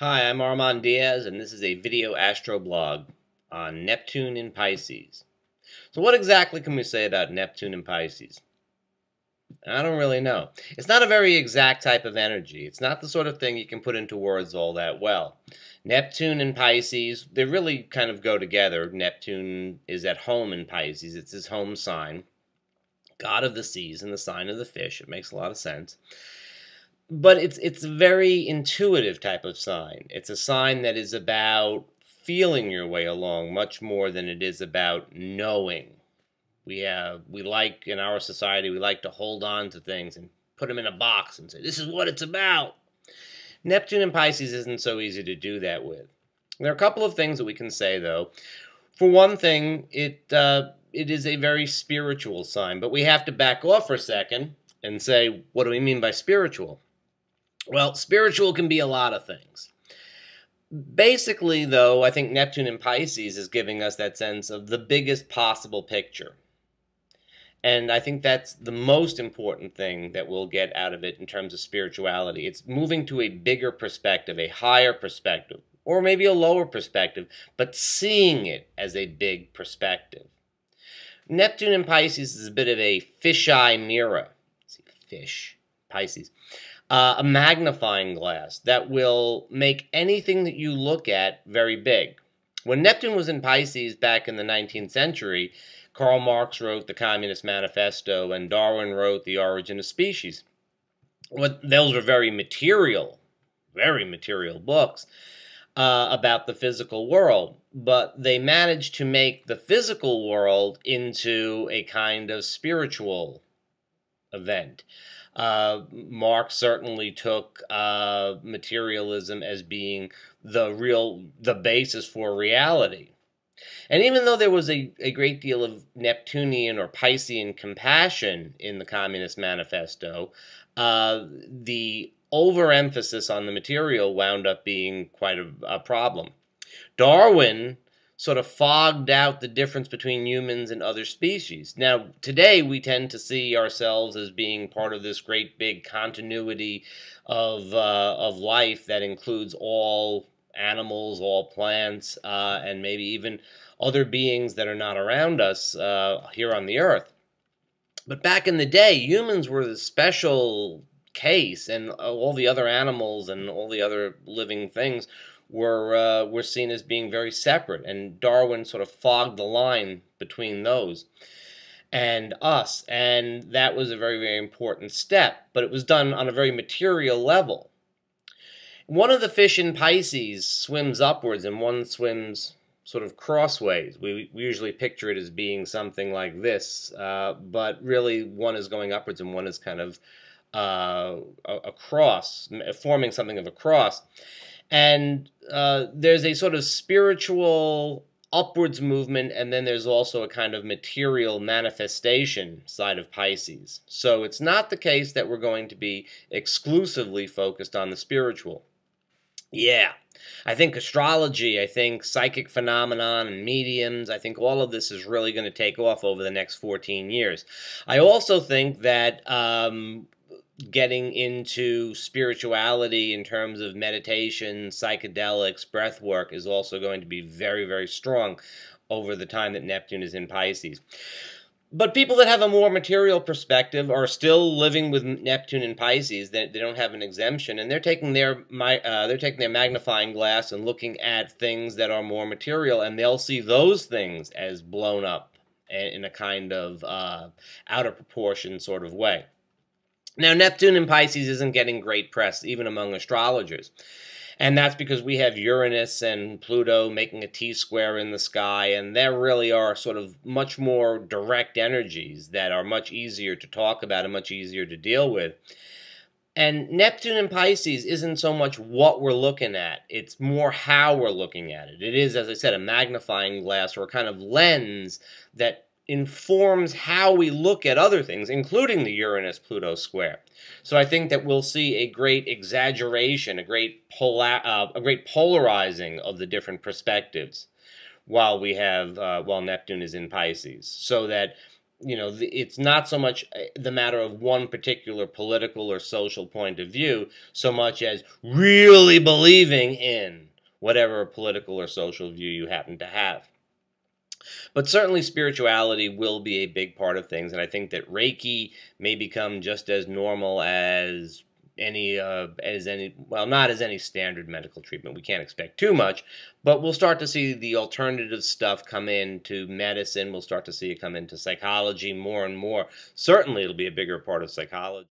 Hi, I'm Armand Diaz, and this is a video astroblog on Neptune in Pisces. So what exactly can we say about Neptune in Pisces? I don't really know. It's not a very exact type of energy. It's not the sort of thing you can put into words all that well. Neptune and Pisces, they really kind of go together. Neptune is at home in Pisces. It's his home sign, god of the seas and the sign of the fish. It makes a lot of sense. But it's a very intuitive type of sign. It's a sign that is about feeling your way along much more than it is about knowing. We like in our society, we like to hold on to things and put them in a box and say this is what it's about. Neptune and Pisces isn't so easy to do that with. There are a couple of things that we can say though. For one thing, it is a very spiritual sign, but we have to back off for a second and say, what do we mean by spiritual? Well, spiritual can be a lot of things. Basically, though, I think Neptune in Pisces is giving us that sense of the biggest possible picture. And I think that's the most important thing that we'll get out of it in terms of spirituality. It's moving to a bigger perspective, a higher perspective, or maybe a lower perspective, but seeing it as a big perspective. Neptune in Pisces is a bit of a fisheye mirror. See, fish, Pisces. A magnifying glass that will make anything that you look at very big. When Neptune was in Pisces back in the 19th century, Karl Marx wrote the Communist Manifesto and Darwin wrote The Origin of Species. Those were very material books about the physical world, but they managed to make the physical world into a kind of spiritual event. Marx certainly took materialism as being the basis for reality. And even though there was a great deal of Neptunian or Piscean compassion in the Communist Manifesto, the overemphasis on the material wound up being quite a problem. Darwin sort of fogged out the difference between humans and other species. Now, today we tend to see ourselves as being part of this great big continuity of life that includes all animals, all plants, and maybe even other beings that are not around us here on the Earth. But back in the day, humans were the special case, and all the other animals and all the other living things were seen as being very separate, and Darwin sort of fogged the line between those and us, and that was a very important step, but it was done on a very material level. One of the fish in Pisces swims upwards and one swims sort of crossways. We usually picture it as being something like this, but really one is going upwards and one is kind of a cross, forming something of a cross. And there's a sort of spiritual upwards movement, and then there's also a kind of material manifestation side of Pisces. So it's not the case that we're going to be exclusively focused on the spiritual. Yeah, I think astrology, I think psychic phenomenon and mediums, I think all of this is really going to take off over the next 14 years. I also think that getting into spirituality in terms of meditation, psychedelics, breath work is also going to be very strong over the time that Neptune is in Pisces. But people that have a more material perspective are still living with Neptune in Pisces. They don't have an exemption, and they're taking their magnifying glass and looking at things that are more material, and they'll see those things as blown up in a kind of out of proportion sort of way. Now, Neptune in Pisces isn't getting great press, even among astrologers. And that's because we have Uranus and Pluto making a T-square in the sky, and there really are sort of much more direct energies that are much easier to talk about and much easier to deal with. And Neptune in Pisces isn't so much what we're looking at, it's more how we're looking at it. It is, as I said, a magnifying glass or a kind of lens that informs how we look at other things, including the Uranus-Pluto square. So I think that we'll see a great exaggeration, a great polarizing of the different perspectives while Neptune is in Pisces. So that it's not so much the matter of one particular political or social point of view, so much as really believing in whatever political or social view you happen to have. But certainly spirituality will be a big part of things, and I think that Reiki may become just as normal as not as any standard medical treatment. We can't expect too much, but we'll start to see the alternative stuff come into medicine. We'll start to see it come into psychology more and more. Certainly it'll be a bigger part of psychology.